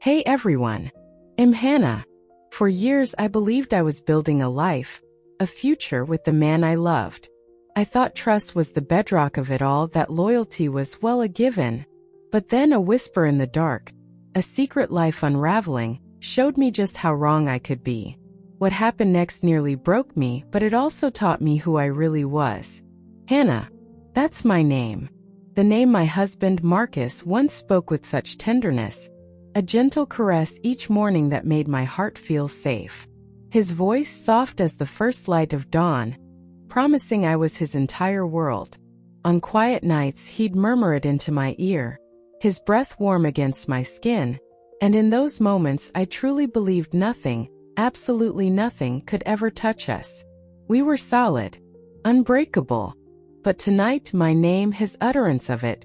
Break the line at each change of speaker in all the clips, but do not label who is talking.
Hey everyone. I'm Hannah. For years I believed I was building a life, a future with the man I loved. I thought trust was the bedrock of it all, that loyalty was, well, a given. But then a whisper in the dark, a secret life unraveling, showed me just how wrong I could be. What happened next nearly broke me, but it also taught me who I really was. Hannah. That's my name. The name my husband Marcus once spoke with such tenderness. A gentle caress each morning that made my heart feel safe. His voice soft as the first light of dawn, promising I was his entire world. On quiet nights he'd murmur it into my ear, his breath warm against my skin, and in those moments I truly believed nothing, absolutely nothing, could ever touch us. We were solid, unbreakable. But tonight my name, his utterance of it,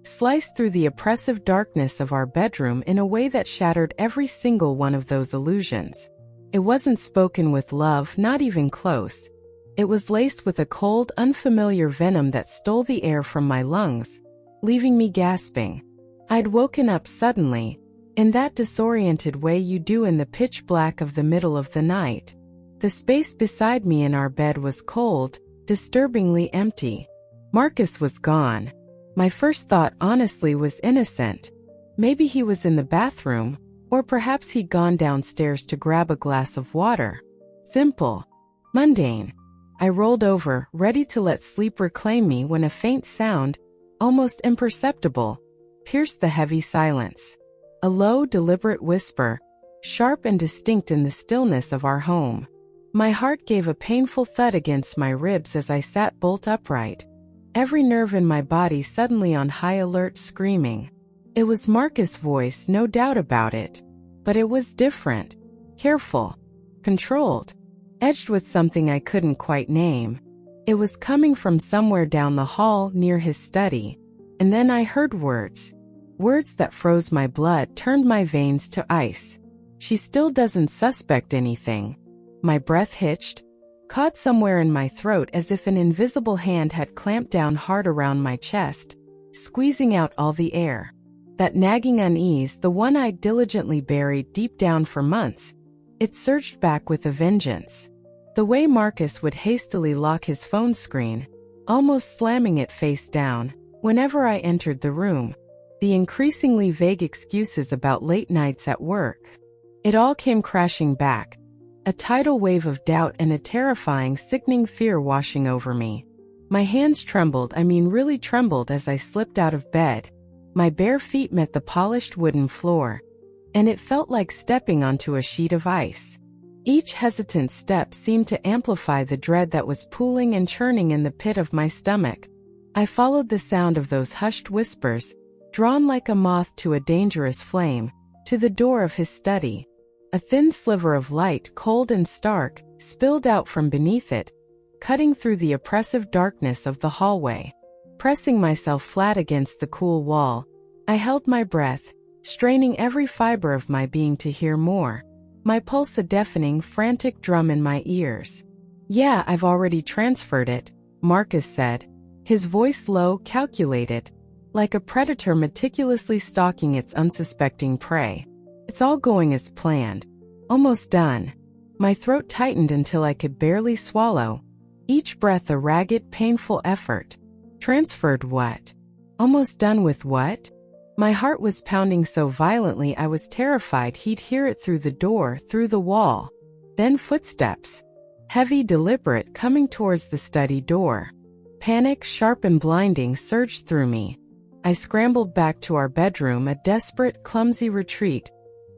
sliced through the oppressive darkness of our bedroom in a way that shattered every single one of those illusions. It wasn't spoken with love, not even close. It was laced with a cold, unfamiliar venom that stole the air from my lungs, leaving me gasping. I'd woken up suddenly, in that disoriented way you do in the pitch black of the middle of the night. The space beside me in our bed was cold, disturbingly empty. Marcus was gone. My first thought honestly was innocent. Maybe he was in the bathroom, or perhaps he'd gone downstairs to grab a glass of water. Simple. Mundane. I rolled over, ready to let sleep reclaim me, when a faint sound, almost imperceptible, pierced the heavy silence. A low, deliberate whisper, sharp and distinct in the stillness of our home. My heart gave a painful thud against my ribs as I sat bolt upright, every nerve in my body suddenly on high alert, screaming. It was Marcus' voice, no doubt about it. But it was different. Careful. Controlled. Edged with something I couldn't quite name. It was coming from somewhere down the hall near his study. And then I heard words. Words that froze my blood, turned my veins to ice. She still doesn't suspect anything. My breath hitched, caught somewhere in my throat as if an invisible hand had clamped down hard around my chest, squeezing out all the air. That nagging unease, the one I'd diligently buried deep down for months, it surged back with a vengeance. The way Marcus would hastily lock his phone screen, almost slamming it face down, whenever I entered the room. The increasingly vague excuses about late nights at work. It all came crashing back. A tidal wave of doubt and a terrifying, sickening fear washing over me. My hands trembled, really trembled, as I slipped out of bed. My bare feet met the polished wooden floor, and it felt like stepping onto a sheet of ice. Each hesitant step seemed to amplify the dread that was pooling and churning in the pit of my stomach. I followed the sound of those hushed whispers, drawn like a moth to a dangerous flame, to the door of his study. A thin sliver of light, cold and stark, spilled out from beneath it, cutting through the oppressive darkness of the hallway. Pressing myself flat against the cool wall, I held my breath, straining every fiber of my being to hear more. My pulse a deafening, frantic drum in my ears. "Yeah, I've already transferred it," Marcus said, his voice low, calculated, like a predator meticulously stalking its unsuspecting prey. "It's all going as planned. Almost done." My throat tightened until I could barely swallow, each breath a ragged, painful effort. Transferred what? Almost done with what? My heart was pounding so violently I was terrified he'd hear it through the door, through the wall. Then footsteps. Heavy, deliberate, coming towards the study door. Panic, sharp and blinding, surged through me. I scrambled back to our bedroom, a desperate, clumsy retreat,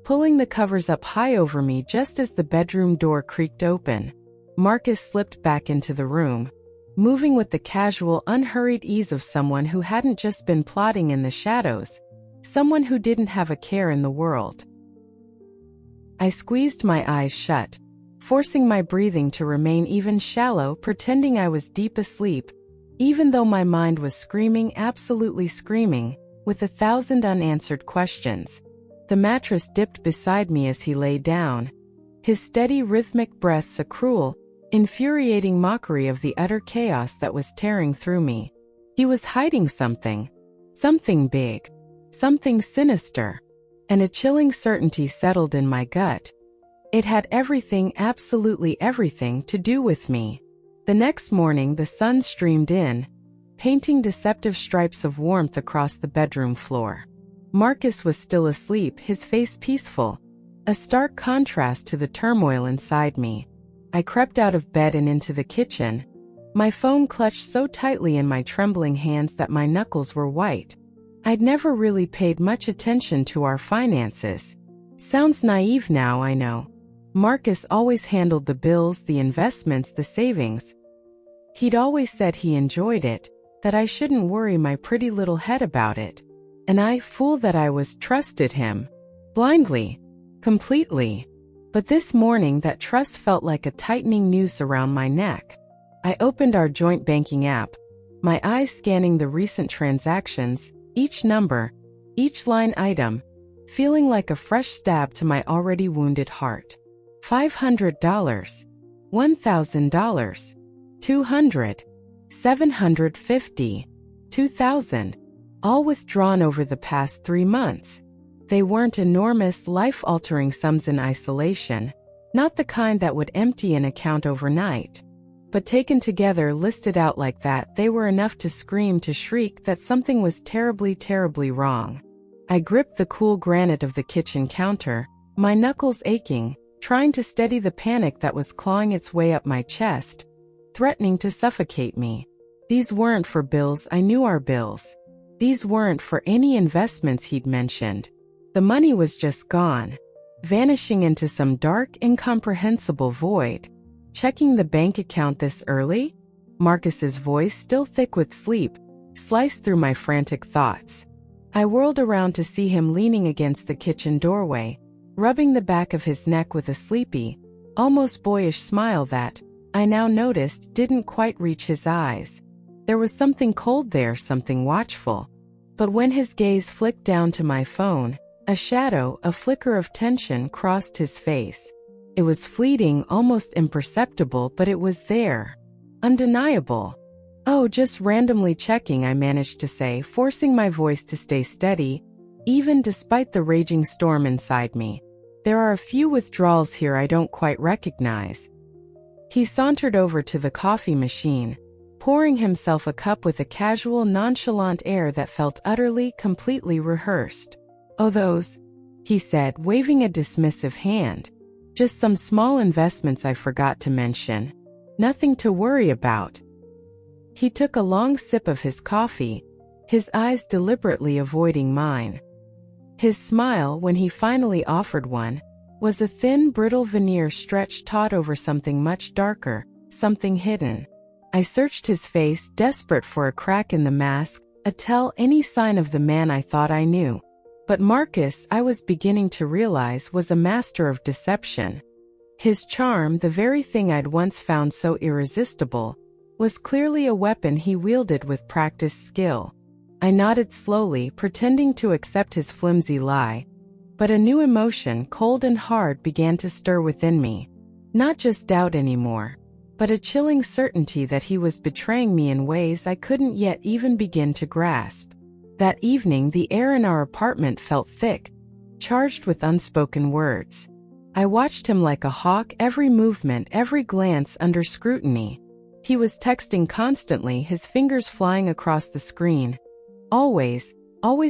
pulling the covers up high over me just as the bedroom door creaked open. Marcus slipped back into the room, moving with the casual, unhurried ease of someone who hadn't just been plotting in the shadows, someone who didn't have a care in the world. I squeezed my eyes shut, forcing my breathing to remain even shallow, pretending I was deep asleep, even though my mind was screaming, absolutely screaming, with 1,000 unanswered questions. The mattress dipped beside me as he lay down, his steady, rhythmic breaths a cruel, infuriating mockery of the utter chaos that was tearing through me. He was hiding something. Something big. Something sinister. and a chilling certainty settled in my gut. It had everything, absolutely everything, to do with me. The next morning the sun streamed in, painting deceptive stripes of warmth across the bedroom floor. Marcus was still asleep, his face peaceful, a stark contrast to the turmoil inside me. I crept out of bed and into the kitchen, my phone clutched so tightly in my trembling hands that my knuckles were white. I'd never really paid much attention to our finances. Sounds naive now, I know. Marcus always handled the bills, the investments, the savings. He'd always said he enjoyed it, that I shouldn't worry my pretty little head about it. And I, fool that I was, trusted him. Blindly. Completely. But this morning that trust felt like a tightening noose around my neck. I opened our joint banking app, my eyes scanning the recent transactions, each number, each line item, feeling like a fresh stab to my already wounded heart. $500, $1,000, $200, $750, $2,000, all withdrawn over the past 3 months. They weren't enormous, life-altering sums in isolation, not the kind that would empty an account overnight. But taken together, listed out like that, they were enough to scream, to shriek that something was terribly, terribly wrong. I gripped the cool granite of the kitchen counter, my knuckles aching, trying to steady the panic that was clawing its way up my chest, threatening to suffocate me. These weren't for bills, I knew our bills. These weren't for any investments he'd mentioned. The money was just gone, vanishing into some dark, incomprehensible void. Checking the bank account this early? Marcus's voice, still thick with sleep, sliced through my frantic thoughts. I whirled around to see him leaning against the kitchen doorway, rubbing the back of his neck with a sleepy, almost boyish smile that, I now noticed, didn't quite reach his eyes. There was something cold there, something watchful. But when his gaze flicked down to my phone, a shadow, a flicker of tension crossed his face. It was fleeting, almost imperceptible, but it was there. Undeniable. Oh, just randomly checking, I managed to say, forcing my voice to stay steady, even despite the raging storm inside me. There are a few withdrawals here I don't quite recognize. He sauntered over to the coffee machine, pouring himself a cup with a casual, nonchalant air that felt utterly, completely rehearsed. Oh, those, he said, waving a dismissive hand. Just some small investments I forgot to mention. Nothing to worry about. He took a long sip of his coffee, his eyes deliberately avoiding mine. His smile, when he finally offered one, was a thin, brittle veneer stretched taut over something much darker, something hidden. I searched his face, desperate for a crack in the mask, a tell, any sign of the man I thought I knew. But Marcus, I was beginning to realize, was a master of deception. His charm, the very thing I'd once found so irresistible, was clearly a weapon he wielded with practiced skill. I nodded slowly, pretending to accept his flimsy lie, but a new emotion, cold and hard, began to stir within me. Not just doubt anymore, but a chilling certainty that he was betraying me in ways I couldn't yet even begin to grasp. That evening, the air in our apartment felt thick, charged with unspoken words. I watched him like a hawk, every movement, every glance under scrutiny. He was texting constantly, his fingers flying across the screen. Always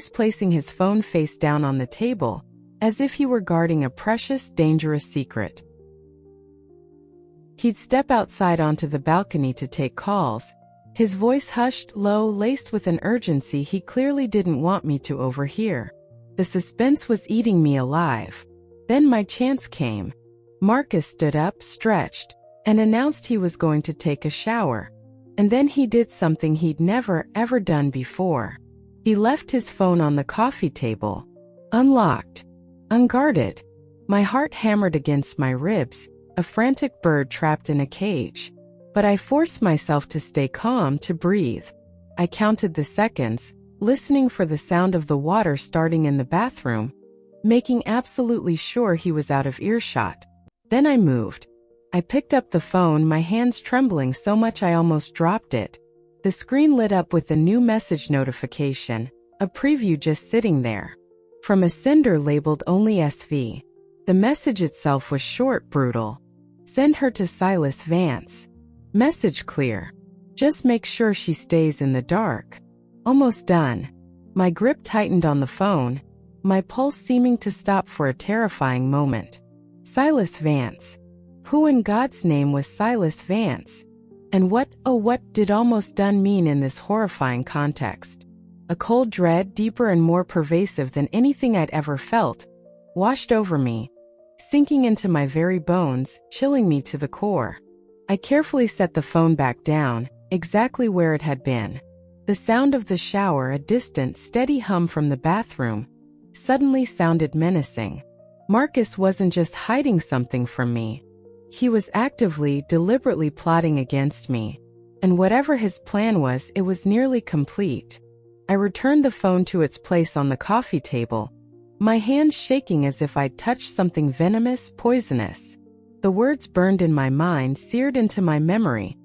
placing his phone face down on the table, as if he were guarding a precious, dangerous secret. He'd step outside onto the balcony to take calls, his voice hushed, low, laced with an urgency he clearly didn't want me to overhear. The suspense was eating me alive. Then my chance came. Marcus stood up, stretched, and announced he was going to take a shower. And then he did something he'd never, ever done before. He left his phone on the coffee table. Unlocked. Unguarded. My heart hammered against my ribs, a frantic bird trapped in a cage. But I forced myself to stay calm, to breathe. I counted the seconds, listening for the sound of the water starting in the bathroom, making absolutely sure he was out of earshot. Then I moved. I picked up the phone, my hands trembling so much I almost dropped it. The screen lit up with a new message notification, a preview just sitting there. from a sender labeled only SV. The message itself was short, brutal. Send her to Silas Vance. Message clear. Just make sure she stays in the dark. Almost done. My grip tightened on the phone, my pulse seeming to stop for a terrifying moment. Silas Vance. Who in God's name was Silas Vance? And what did almost done mean in this horrifying context? A cold dread, deeper and more pervasive than anything I'd ever felt, washed over me, sinking into my very bones, chilling me to the core. I carefully set the phone back down, exactly where it had been. The sound of the shower, a distant, steady hum from the bathroom, suddenly sounded menacing. Marcus wasn't just hiding something from me. He was actively, deliberately plotting against me. And whatever his plan was, it was nearly complete. I returned the phone to its place on the coffee table, my hands shaking as if I'd touched something venomous, poisonous. The words burned in my mind, seared into my memory.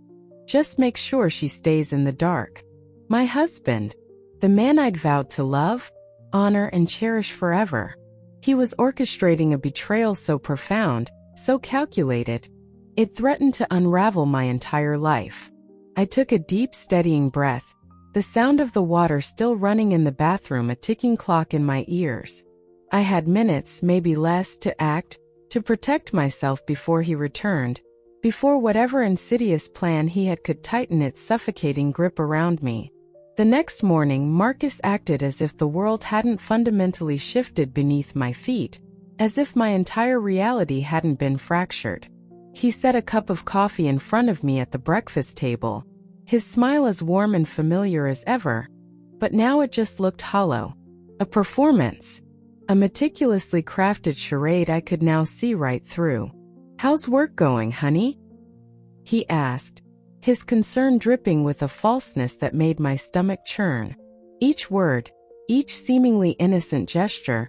Just make sure she stays in the dark. My husband, the man I'd vowed to love, honor, and cherish forever. He was orchestrating a betrayal so profound, so calculated, it threatened to unravel my entire life. I took a deep, steadying breath, the sound of the water still running in the bathroom, a ticking clock in my ears. I had minutes, maybe less, to act, to protect myself before he returned, before whatever insidious plan he had could tighten its suffocating grip around me. The next morning, Marcus acted as if the world hadn't fundamentally shifted beneath my feet, as if my entire reality hadn't been fractured. He set a cup of coffee in front of me at the breakfast table, his smile as warm and familiar as ever, but now it just looked hollow. A performance. A meticulously crafted charade I could now see right through. "How's work going, honey?" he asked, his concern dripping with a falseness that made my stomach churn. Each word, each seemingly innocent gesture,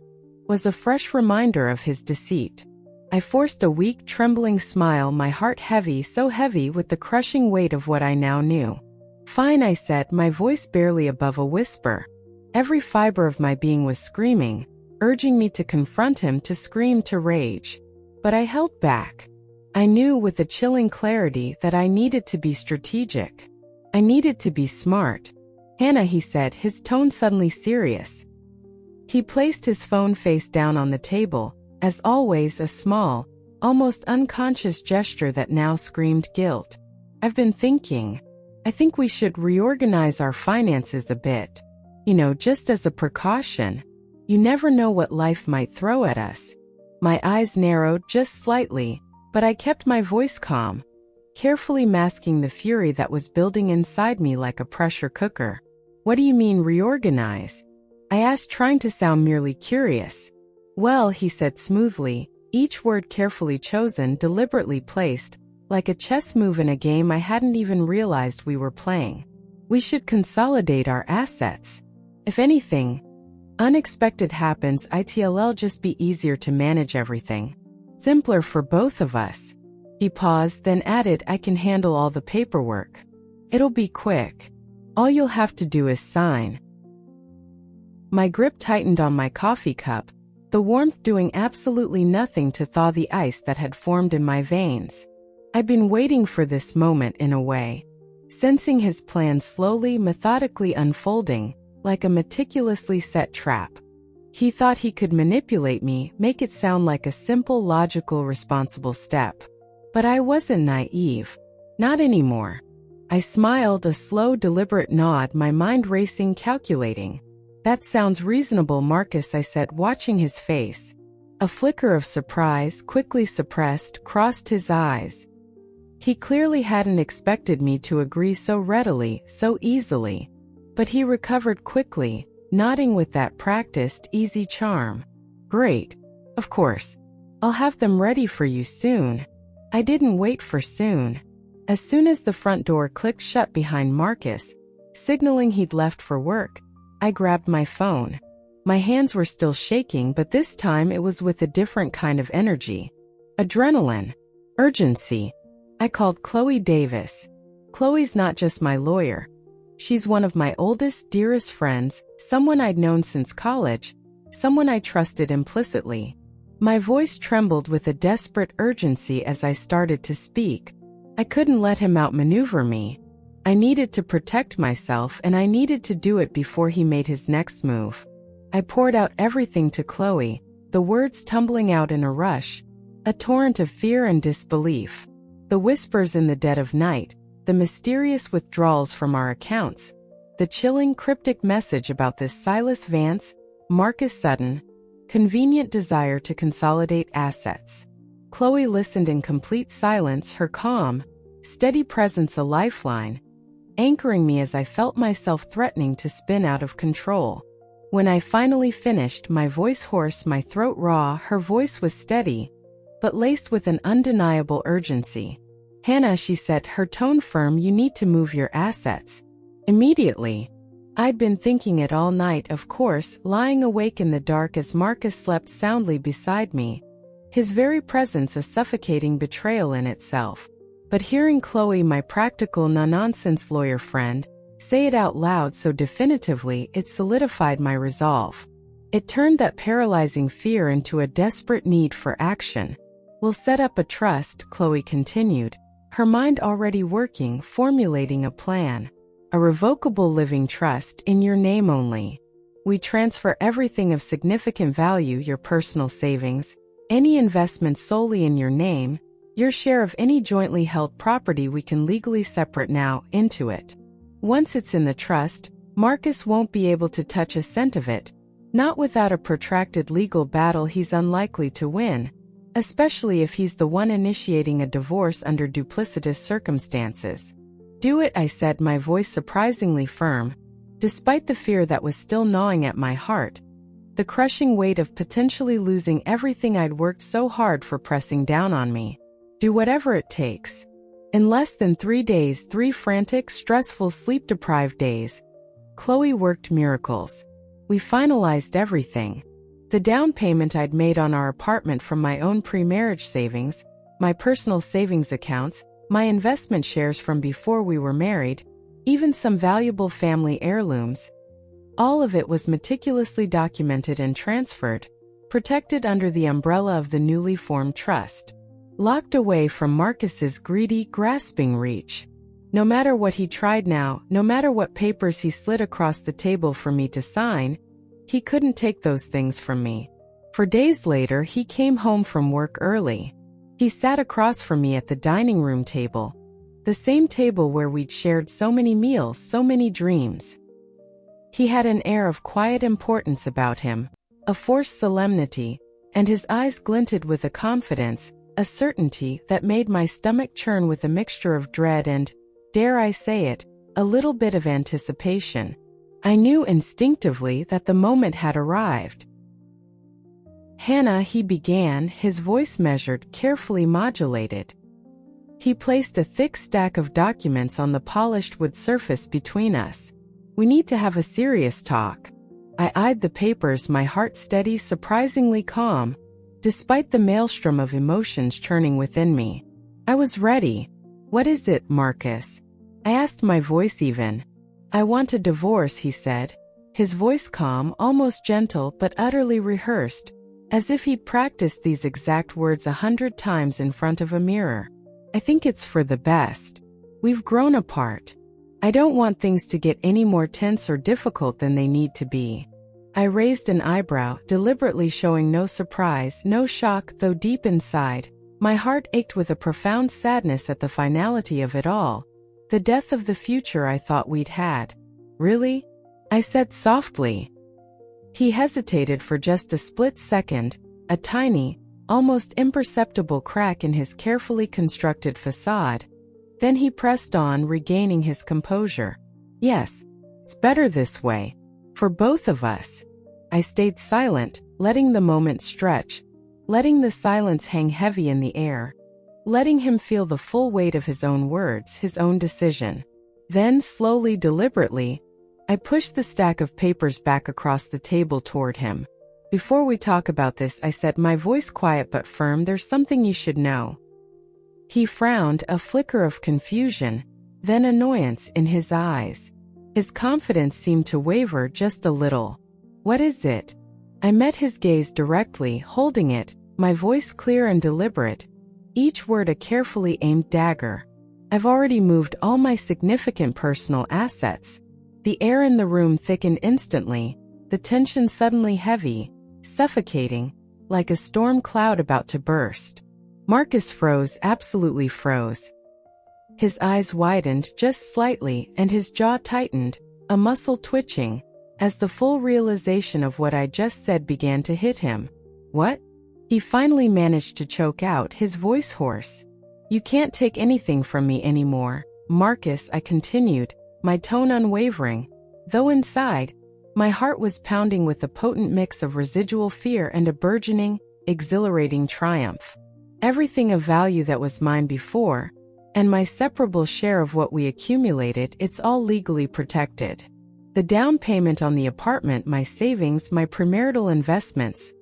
was a fresh reminder of his deceit. I forced a weak, trembling smile, my heart heavy, so heavy with the crushing weight of what I now knew. "Fine," I said, my voice barely above a whisper. Every fiber of my being was screaming, urging me to confront him, to scream, to rage. But I held back. I knew with a chilling clarity that I needed to be strategic. I needed to be smart. "Hannah," he said, his tone suddenly serious. He placed his phone face down on the table, as always a small, almost unconscious gesture that now screamed guilt. "I've been thinking. I think we should reorganize our finances a bit. Just as a precaution. You never know what life might throw at us." My eyes narrowed just slightly, but I kept my voice calm, carefully masking the fury that was building inside me like a pressure cooker. "What do you mean reorganize?" I asked, trying to sound merely curious. "Well," he said smoothly, each word carefully chosen, deliberately placed, like a chess move in a game I hadn't even realized we were playing. "We should consolidate our assets. If anything unexpected happens, it'll just be easier to manage everything. Simpler for both of us." He paused, then added, "I can handle all the paperwork. It'll be quick. All you'll have to do is sign." My grip tightened on my coffee cup, the warmth doing absolutely nothing to thaw the ice that had formed in my veins. I'd been waiting for this moment in a way, sensing his plan slowly, methodically unfolding, like a meticulously set trap. He thought he could manipulate me, make it sound like a simple, logical, responsible step. But I wasn't naive. Not anymore. I smiled, a slow, deliberate nod, my mind racing, calculating. "That sounds reasonable, Marcus," I said, watching his face. A flicker of surprise, quickly suppressed, crossed his eyes. He clearly hadn't expected me to agree so readily, so easily. But he recovered quickly, nodding with that practiced, easy charm. "Great. Of course. I'll have them ready for you soon." I didn't wait for soon. As soon as the front door clicked shut behind Marcus, signaling he'd left for work, I grabbed my phone. My hands were still shaking, but this time it was with a different kind of energy. Adrenaline. Urgency. I called Chloe Davis. Chloe's not just my lawyer. She's one of my oldest, dearest friends, someone I'd known since college, someone I trusted implicitly. My voice trembled with a desperate urgency as I started to speak. I couldn't let him outmaneuver me. I needed to protect myself, and I needed to do it before he made his next move. I poured out everything to Chloe, the words tumbling out in a rush, a torrent of fear and disbelief. The whispers in the dead of night, the mysterious withdrawals from our accounts, the chilling cryptic message about this Silas Vance, Marcus Sutton, convenient desire to consolidate assets. Chloe listened in complete silence, her calm, steady presence a lifeline, anchoring me as I felt myself threatening to spin out of control. When I finally finished, my voice hoarse, my throat raw, her voice was steady, but laced with an undeniable urgency. "Hannah," she said, her tone firm, "you need to move your assets. Immediately." I'd been thinking it all night, of course, lying awake in the dark as Marcus slept soundly beside me, his very presence a suffocating betrayal in itself. But hearing Chloe, my practical, no-nonsense lawyer friend, say it out loud so definitively, it solidified my resolve. It turned that paralyzing fear into a desperate need for action. "We'll set up a trust," Chloe continued, her mind already working, formulating a plan. "A revocable living trust, in your name only. We transfer everything of significant value, your personal savings, any investments solely in your name, your share of any jointly held property we can legally separate now, into it. Once it's in the trust, Marcus won't be able to touch a cent of it, not without a protracted legal battle he's unlikely to win, especially if he's the one initiating a divorce under duplicitous circumstances." "Do it," I said, my voice surprisingly firm, despite the fear that was still gnawing at my heart, the crushing weight of potentially losing everything I'd worked so hard for pressing down on me. "Do whatever it takes." In less than 3 days, 3 frantic, stressful, sleep-deprived days, Chloe worked miracles. We finalized everything. The down payment I'd made on our apartment from my own pre-marriage savings, my personal savings accounts, my investment shares from before we were married, even some valuable family heirlooms. All of it was meticulously documented and transferred, protected under the umbrella of the newly formed trust. Locked away from Marcus's greedy, grasping reach. No matter what he tried now, no matter what papers he slid across the table for me to sign, he couldn't take those things from me. For days later, he came home from work early. He sat across from me at the dining room table, the same table where we'd shared so many meals, so many dreams. He had an air of quiet importance about him, a forced solemnity, and his eyes glinted with a confidence, a certainty that made my stomach churn with a mixture of dread and, dare I say it, a little bit of anticipation. I knew instinctively that the moment had arrived. "Hannah," he began, his voice measured, carefully modulated. He placed a thick stack of documents on the polished wood surface between us. "We need to have a serious talk." I eyed the papers, my heart steady, surprisingly calm, despite the maelstrom of emotions churning within me. I was ready. "What is it, Marcus?" I asked, my voice even. "I want a divorce," he said, his voice calm, almost gentle, but utterly rehearsed, as if he'd practiced these exact words 100 times in front of a mirror. "I think it's for the best. We've grown apart. I don't want things to get any more tense or difficult than they need to be." I raised an eyebrow, deliberately showing no surprise, no shock, though deep inside, my heart ached with a profound sadness at the finality of it all, the death of the future I thought we'd had. "Really?" I said softly. He hesitated for just a split second, a tiny, almost imperceptible crack in his carefully constructed facade. Then he pressed on, regaining his composure. "Yes, it's better this way. For both of us." I stayed silent, letting the moment stretch, letting the silence hang heavy in the air, letting him feel the full weight of his own words, his own decision. Then, slowly, deliberately, I pushed the stack of papers back across the table toward him. "Before we talk about this," I said, my voice quiet but firm, "there's something you should know." He frowned, a flicker of confusion, then annoyance in his eyes. His confidence seemed to waver just a little. "What is it?" I met his gaze directly, holding it, my voice clear and deliberate, each word a carefully aimed dagger. I've already moved all my significant personal assets. The air in the room thickened instantly, the tension suddenly heavy, suffocating, like a storm cloud about to burst. Marcus froze, absolutely froze. His eyes widened just slightly and his jaw tightened, a muscle twitching, as the full realization of what I just said began to hit him. What? He finally managed to choke out, his voice hoarse. You can't take anything from me anymore, Marcus, I continued, my tone unwavering, though inside, my heart was pounding with a potent mix of residual fear and a burgeoning, exhilarating triumph. Everything of value that was mine before, and my separable share of what we accumulated, it's all legally protected. The down payment on the apartment, my savings, my premarital investments,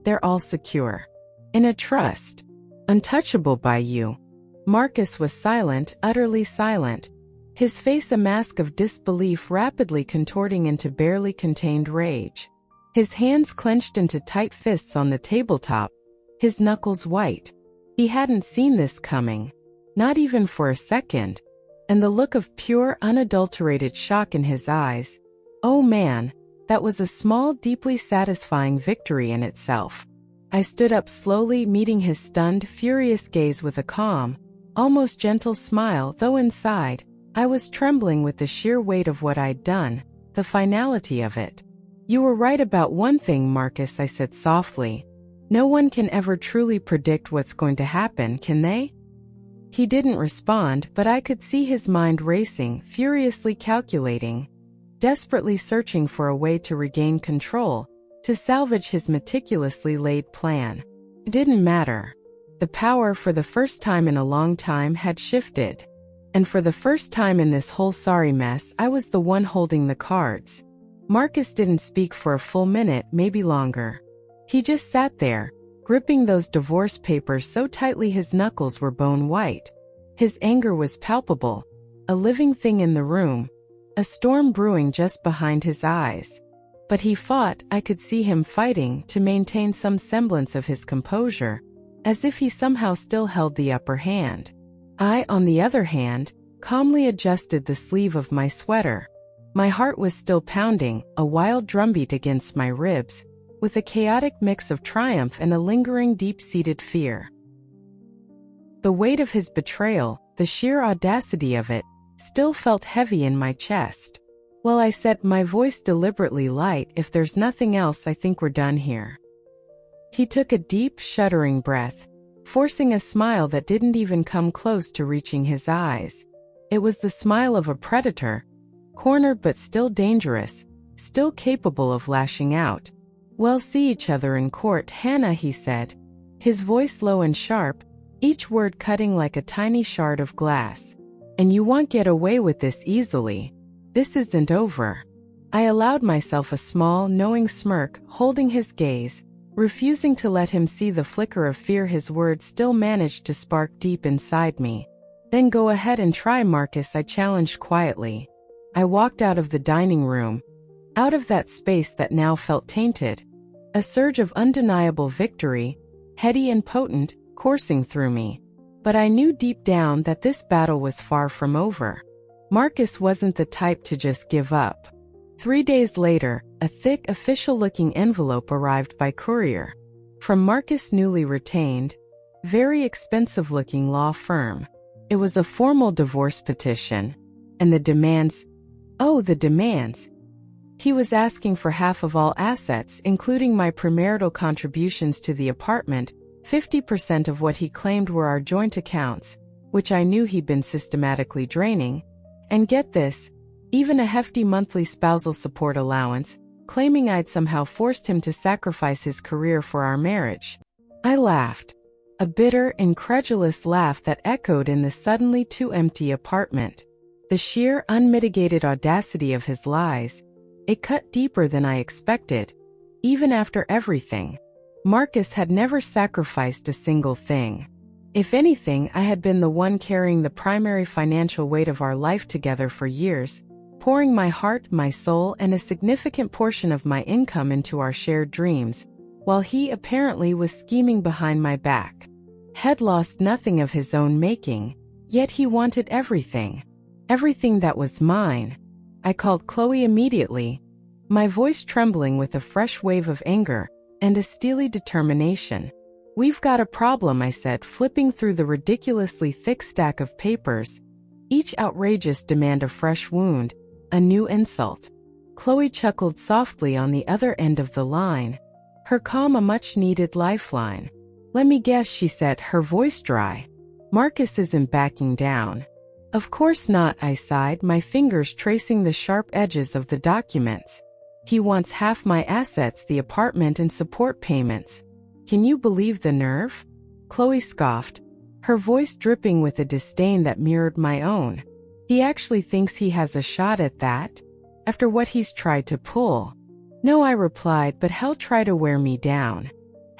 they're all secure. In a trust. Untouchable by you. Marcus was silent, utterly silent, his face a mask of disbelief rapidly contorting into barely contained rage. His hands clenched into tight fists on the tabletop, his knuckles white. He hadn't seen this coming. Not even for a second. And the look of pure, unadulterated shock in his eyes. Oh man, that was a small, deeply satisfying victory in itself. I stood up slowly, meeting his stunned, furious gaze with a calm, almost gentle smile, though inside, I was trembling with the sheer weight of what I'd done, the finality of it. You were right about one thing, Marcus, I said softly. No one can ever truly predict what's going to happen, can they? He didn't respond, but I could see his mind racing, furiously calculating, desperately searching for a way to regain control, to salvage his meticulously laid plan. It didn't matter. The power for the first time in a long time had shifted. And for the first time in this whole sorry mess, I was the one holding the cards. Marcus didn't speak for a full minute, maybe longer. He just sat there, gripping those divorce papers so tightly his knuckles were bone white. His anger was palpable, a living thing in the room, a storm brewing just behind his eyes. But he fought, I could see him fighting to maintain some semblance of his composure, as if he somehow still held the upper hand. I, on the other hand, calmly adjusted the sleeve of my sweater. My heart was still pounding, a wild drumbeat against my ribs, with a chaotic mix of triumph and a lingering deep-seated fear. The weight of his betrayal, the sheer audacity of it, still felt heavy in my chest. Well, I said, my voice deliberately light, if there's nothing else, I think we're done here. He took a deep, shuddering breath, forcing a smile that didn't even come close to reaching his eyes. It was the smile of a predator, cornered but still dangerous, still capable of lashing out. We'll see each other in court, Hannah, he said, his voice low and sharp, each word cutting like a tiny shard of glass. And you won't get away with this easily. This isn't over. I allowed myself a small, knowing smirk, holding his gaze, refusing to let him see the flicker of fear his words still managed to spark deep inside me. Then go ahead and try, Marcus, I challenged quietly. I walked out of the dining room, out of that space that now felt tainted, a surge of undeniable victory, heady and potent, coursing through me. But I knew deep down that this battle was far from over. Marcus wasn't the type to just give up. 3 days later, a thick, official-looking envelope arrived by courier. From Marcus' newly retained, very expensive-looking law firm. It was a formal divorce petition. And the demands... Oh, the demands. He was asking for half of all assets, including my premarital contributions to the apartment, 50% of what he claimed were our joint accounts, which I knew he'd been systematically draining, and get this, even a hefty monthly spousal support allowance, claiming I'd somehow forced him to sacrifice his career for our marriage. I laughed. A bitter, incredulous laugh that echoed in the suddenly too empty apartment. The sheer, unmitigated audacity of his lies, it cut deeper than I expected, even after everything. Marcus had never sacrificed a single thing. If anything, I had been the one carrying the primary financial weight of our life together for years, pouring my heart, my soul, and a significant portion of my income into our shared dreams, while he apparently was scheming behind my back. Had lost nothing of his own making, yet he wanted everything. Everything that was mine. I called Chloe immediately, my voice trembling with a fresh wave of anger and a steely determination. "We've got a problem," I said, flipping through the ridiculously thick stack of papers, each outrageous demand a fresh wound, a new insult. Chloe chuckled softly on the other end of the line, her calm a much-needed lifeline. "Let me guess," she said, her voice dry. "Marcus isn't backing down." "Of course not," I sighed, my fingers tracing the sharp edges of the documents. "He wants half my assets, the apartment and support payments. Can you believe the nerve?" Chloe scoffed, her voice dripping with a disdain that mirrored my own. "He actually thinks he has a shot at that? After what he's tried to pull?" "No," I replied, "but he'll try to wear me down.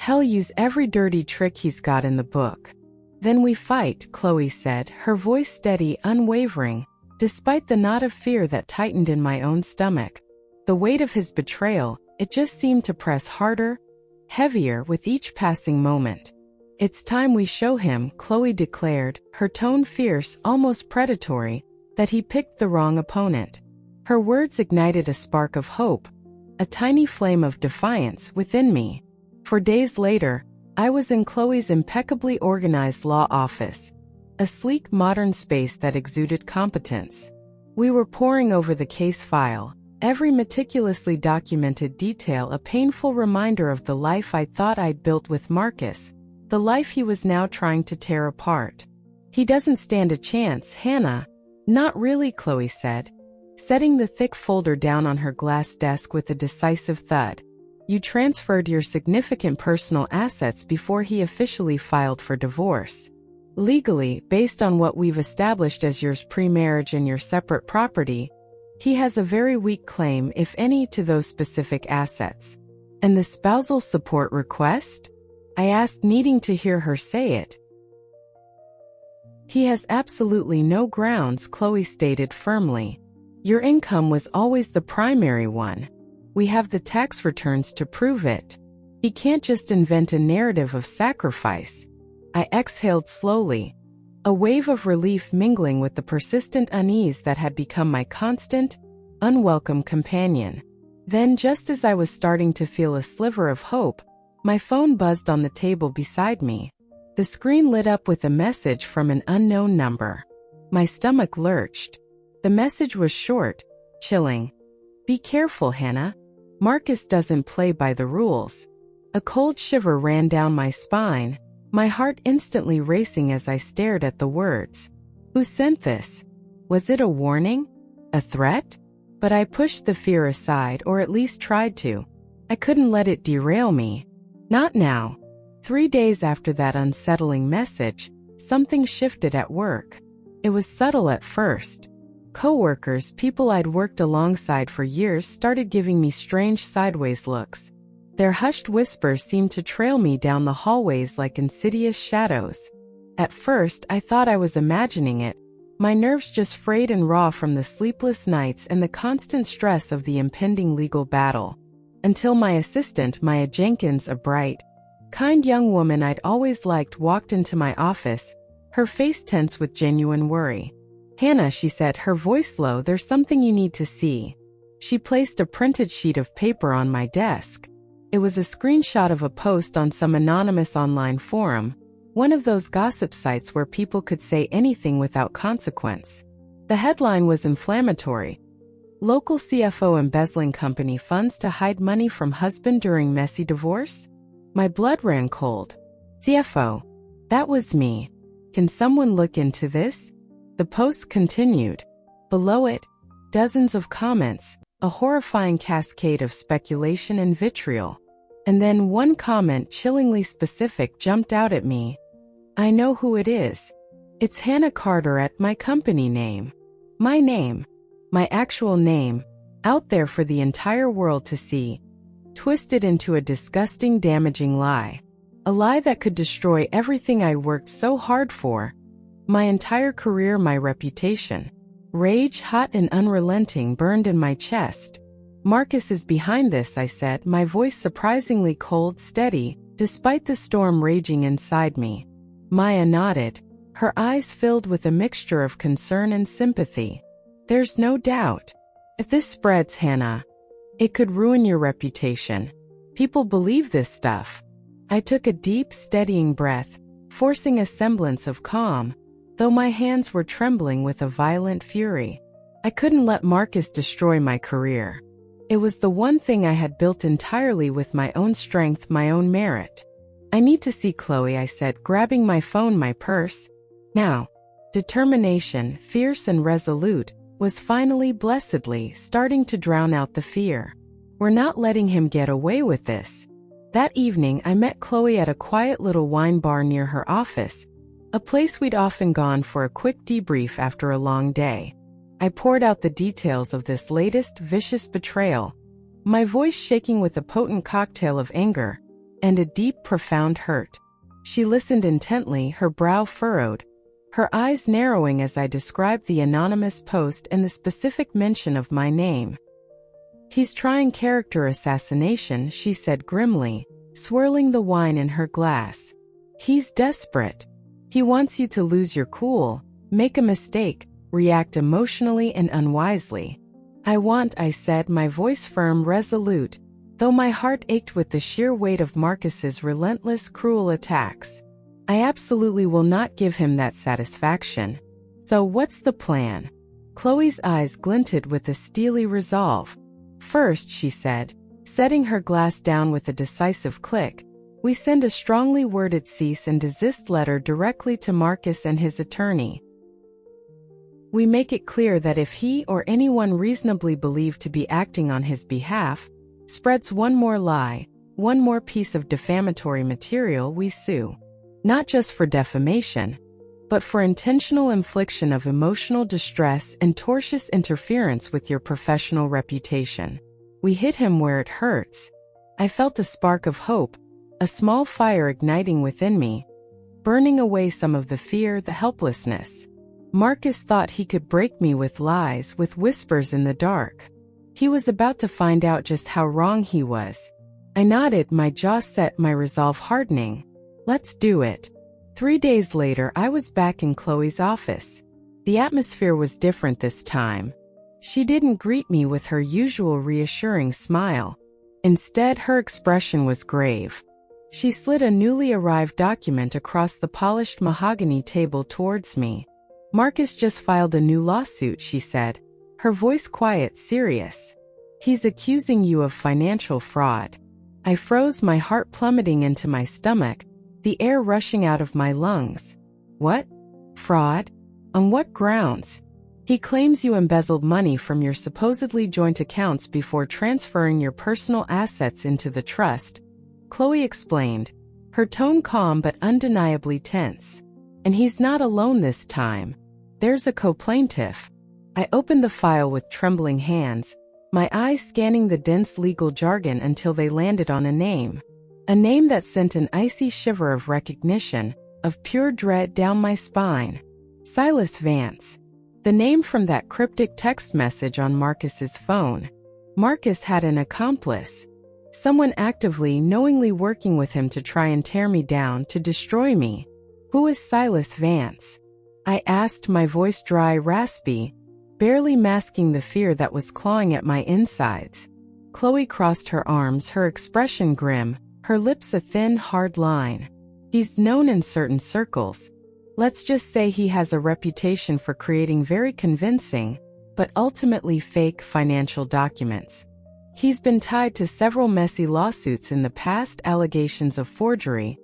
He'll use every dirty trick he's got in the book." "Then we fight," Chloe said, her voice steady, unwavering, despite the knot of fear that tightened in my own stomach. The weight of his betrayal, it just seemed to press harder, heavier with each passing moment. "It's time we show him," Chloe declared, her tone fierce, almost predatory, that he picked the wrong opponent. Her words ignited a spark of hope, a tiny flame of defiance within me. For days later, I was in Chloe's impeccably organized law office, a sleek, modern space that exuded competence. We were poring over the case file, every meticulously documented detail a painful reminder of the life I thought I'd built with Marcus, the life he was now trying to tear apart. "He doesn't stand a chance, Hannah." "Not really," Chloe said, setting the thick folder down on her glass desk with a decisive thud. "You transferred your significant personal assets before he officially filed for divorce. Legally, based on what we've established as yours pre-marriage and your separate property, he has a very weak claim, if any, to those specific assets." "And the spousal support request?" I asked, needing to hear her say it. "He has absolutely no grounds," Chloe stated firmly. "Your income was always the primary one. We have the tax returns to prove it. He can't just invent a narrative of sacrifice." I exhaled slowly, a wave of relief mingling with the persistent unease that had become my constant, unwelcome companion. Then, just as I was starting to feel a sliver of hope, my phone buzzed on the table beside me. The screen lit up with a message from an unknown number. My stomach lurched. The message was short, chilling. "Be careful, Hannah. Marcus doesn't play by the rules." A cold shiver ran down my spine, my heart instantly racing as I stared at the words. Who sent this? Was it a warning? A threat? But I pushed the fear aside, or at least tried to. I couldn't let it derail me. Not now. 3 days after that unsettling message, something shifted at work. It was subtle at first. Coworkers, people I'd worked alongside for years, started giving me strange sideways looks. Their hushed whispers seemed to trail me down the hallways like insidious shadows. At first, I thought I was imagining it, my nerves just frayed and raw from the sleepless nights and the constant stress of the impending legal battle. Until my assistant, Maya Jenkins, a bright, kind young woman I'd always liked, walked into my office, her face tense with genuine worry. "Hannah," she said, her voice low, "there's something you need to see." She placed a printed sheet of paper on my desk. It was a screenshot of a post on some anonymous online forum, one of those gossip sites where people could say anything without consequence. The headline was inflammatory. Local CFO embezzling company funds to hide money from husband during messy divorce? My blood ran cold. CFO. That was me. Can someone look into this? The post continued. Below it, dozens of comments, a horrifying cascade of speculation and vitriol. And then one comment, chillingly specific, jumped out at me. I know who it is. It's Hannah Carter at my company name. My name. My actual name. Out there for the entire world to see. Twisted into a disgusting, damaging lie. A lie that could destroy everything I worked so hard for. My entire career, my reputation. Rage, hot and unrelenting, burned in my chest. Marcus is behind this, I said, my voice surprisingly cold, steady, despite the storm raging inside me. Maya nodded, her eyes filled with a mixture of concern and sympathy. There's no doubt. If this spreads, Hannah, it could ruin your reputation. People believe this stuff. I took a deep, steadying breath, forcing a semblance of calm, though my hands were trembling with a violent fury. I couldn't let Marcus destroy my career. It was the one thing I had built entirely with my own strength, my own merit. I need to see Chloe, I said, grabbing my phone, my purse. Now, determination, fierce and resolute, was finally, blessedly, starting to drown out the fear. We're not letting him get away with this. That evening, I met Chloe at a quiet little wine bar near her office, a place we'd often gone for a quick debrief after a long day. I poured out the details of this latest vicious betrayal, my voice shaking with a potent cocktail of anger and a deep, profound hurt. She listened intently, her brow furrowed, her eyes narrowing as I described the anonymous post and the specific mention of my name. "He's trying character assassination," she said grimly, swirling the wine in her glass. "He's desperate. He wants you to lose your cool, make a mistake, react emotionally and unwisely." I said, my voice firm, resolute, though my heart ached with the sheer weight of Marcus's relentless, cruel attacks. "I absolutely will not give him that satisfaction. So what's the plan?" Chloe's eyes glinted with a steely resolve. "First," she said, setting her glass down with a decisive click, "we send a strongly worded cease and desist letter directly to Marcus and his attorney. We make it clear that if he or anyone reasonably believed to be acting on his behalf spreads one more lie, one more piece of defamatory material, we sue. Not just for defamation, but for intentional infliction of emotional distress and tortious interference with your professional reputation. We hit him where it hurts." I felt a spark of hope, a small fire igniting within me, burning away some of the fear, the helplessness. Marcus thought he could break me with lies, with whispers in the dark. He was about to find out just how wrong he was. I nodded, my jaw set, my resolve hardening. Let's do it. 3 days later, I was back in Chloe's office. The atmosphere was different this time. She didn't greet me with her usual reassuring smile. Instead, her expression was grave. She slid a newly arrived document across the polished mahogany table towards me. "Marcus just filed a new lawsuit," she said, her voice quiet, serious. "He's accusing you of financial fraud." I froze, my heart plummeting into my stomach, the air rushing out of my lungs. "What? Fraud? On what grounds?" "He claims you embezzled money from your supposedly joint accounts before transferring your personal assets into the trust," Chloe explained, her tone calm but undeniably tense. "And he's not alone this time. There's a co-plaintiff." I opened the file with trembling hands, my eyes scanning the dense legal jargon until they landed on a name that sent an icy shiver of recognition, of pure dread down my spine. Silas Vance. The name from that cryptic text message on Marcus's phone. Marcus had an accomplice. Someone actively, knowingly working with him to try and tear me down, to destroy me. Who is Silas Vance? I asked, my voice dry, raspy, barely masking the fear that was clawing at my insides. Chloe crossed her arms, her expression grim, her lips a thin, hard line. "He's known in certain circles. Let's just say he has a reputation for creating very convincing, but ultimately fake financial documents. He's been tied to several messy lawsuits in the past, allegations of forgery,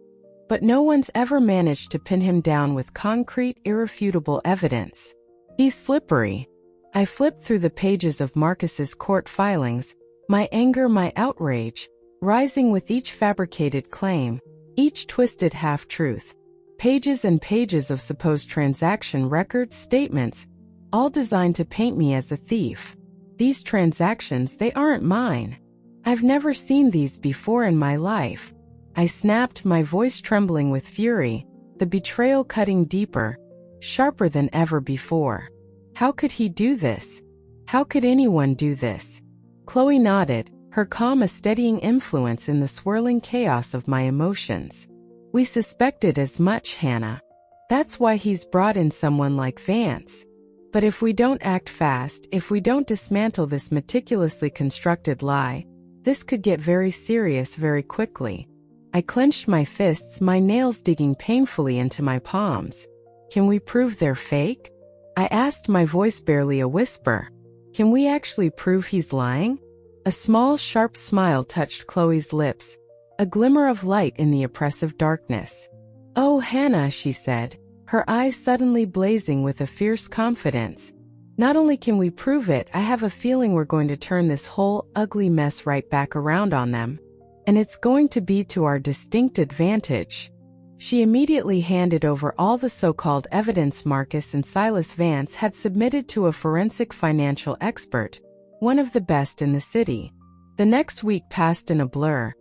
but no one's ever managed to pin him down with concrete, irrefutable evidence. He's slippery." I flipped through the pages of Marcus's court filings, my anger, my outrage, rising with each fabricated claim, each twisted half-truth. Pages and pages of supposed transaction records, statements, all designed to paint me as a thief. These transactions, they aren't mine. I've never seen these before in my life. I snapped, my voice trembling with fury, the betrayal cutting deeper, sharper than ever before. How could he do this? How could anyone do this? Chloe nodded, her calm a steadying influence in the swirling chaos of my emotions. We suspected as much, Hannah. That's why he's brought in someone like Vance. But if we don't act fast, if we don't dismantle this meticulously constructed lie, this could get very serious very quickly. I clenched my fists, my nails digging painfully into my palms. Can we prove they're fake? I asked, my voice barely a whisper. Can we actually prove he's lying? A small, sharp smile touched Chloe's lips, a glimmer of light in the oppressive darkness. Oh, Hannah, she said, her eyes suddenly blazing with a fierce confidence. Not only can we prove it, I have a feeling we're going to turn this whole ugly mess right back around on them. And it's going to be to our distinct advantage. She immediately handed over all the so-called evidence Marcus and Silas Vance had submitted to a forensic financial expert, one of the best in the city. The next week passed in a blur,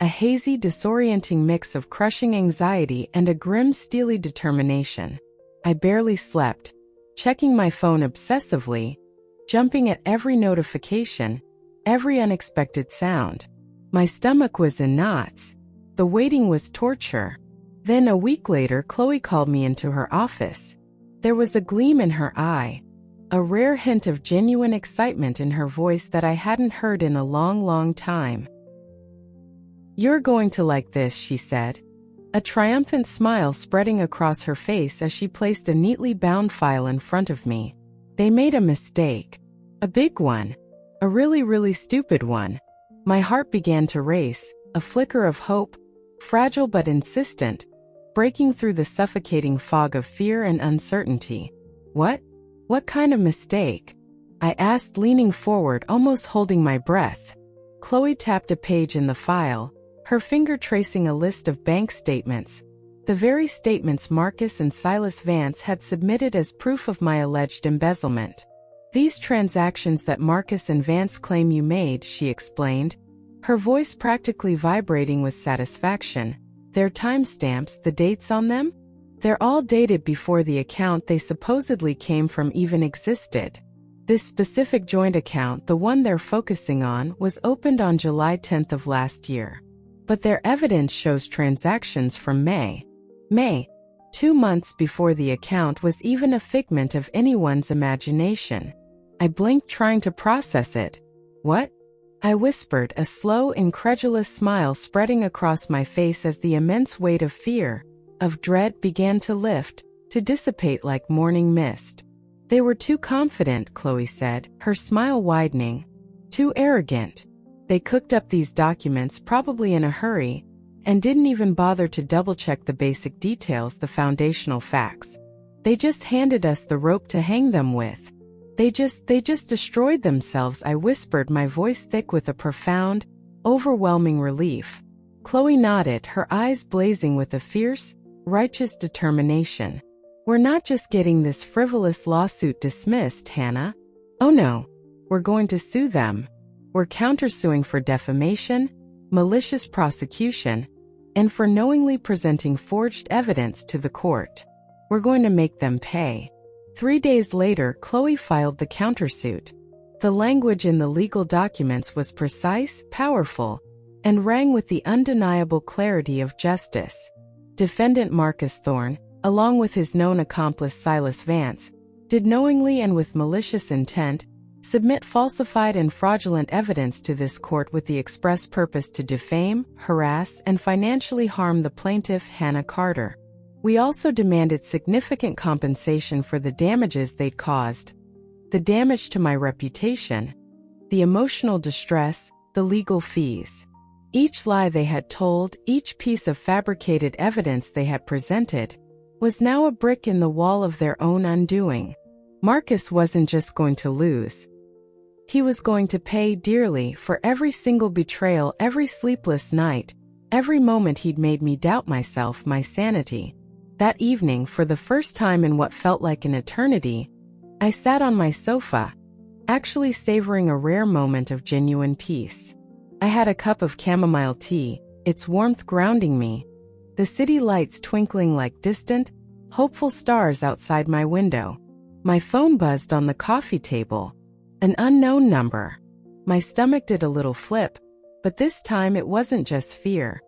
a hazy, disorienting mix of crushing anxiety and a grim, steely determination. I barely slept, checking my phone obsessively, jumping at every notification, every unexpected sound. My stomach was in knots. The waiting was torture. Then a week later, Chloe called me into her office. There was a gleam in her eye, a rare hint of genuine excitement in her voice that I hadn't heard in a long, long time. You're going to like this, she said, a triumphant smile spreading across her face as she placed a neatly bound file in front of me. They made a mistake. A big one. A really, really stupid one. My heart began to race, a flicker of hope, fragile but insistent, breaking through the suffocating fog of fear and uncertainty. What? What kind of mistake? I asked, leaning forward, almost holding my breath. Chloe tapped a page in the file, her finger tracing a list of bank statements, the very statements Marcus and Silas Vance had submitted as proof of my alleged embezzlement. These transactions that Marcus and Vance claim you made, she explained, her voice practically vibrating with satisfaction. Their timestamps, the dates on them? They're all dated before the account they supposedly came from even existed. This specific joint account, the one they're focusing on, was opened on July 10th of last year. But their evidence shows transactions from May. 2 months before the account was even a figment of anyone's imagination. I blinked, trying to process it. What? I whispered, a slow, incredulous smile spreading across my face as the immense weight of fear, of dread began to lift, to dissipate like morning mist. They were too confident, Chloe said, her smile widening. Too arrogant. They cooked up these documents probably in a hurry, and didn't even bother to double-check the basic details, the foundational facts. They just handed us the rope to hang them with. They just destroyed themselves, I whispered, my voice thick with a profound, overwhelming relief. Chloe nodded, her eyes blazing with a fierce, righteous determination. We're not just getting this frivolous lawsuit dismissed, Hannah. Oh no, we're going to sue them. We're countersuing for defamation, malicious prosecution, and for knowingly presenting forged evidence to the court. We're going to make them pay. 3 days later, Chloe filed the countersuit. The language in the legal documents was precise, powerful, and rang with the undeniable clarity of justice. Defendant Marcus Thorne, along with his known accomplice Silas Vance, did knowingly and with malicious intent submit falsified and fraudulent evidence to this court with the express purpose to defame, harass, and financially harm the plaintiff, Hannah Carter. We also demanded significant compensation for the damages they'd caused, the damage to my reputation, the emotional distress, the legal fees. Each lie they had told, each piece of fabricated evidence they had presented, was now a brick in the wall of their own undoing. Marcus wasn't just going to lose. He was going to pay dearly for every single betrayal, every sleepless night, every moment he'd made me doubt myself, my sanity. That evening, for the first time in what felt like an eternity, I sat on my sofa, actually savoring a rare moment of genuine peace. I had a cup of chamomile tea, its warmth grounding me, the city lights twinkling like distant, hopeful stars outside my window. My phone buzzed on the coffee table. An unknown number. My stomach did a little flip, but this time it wasn't just fear.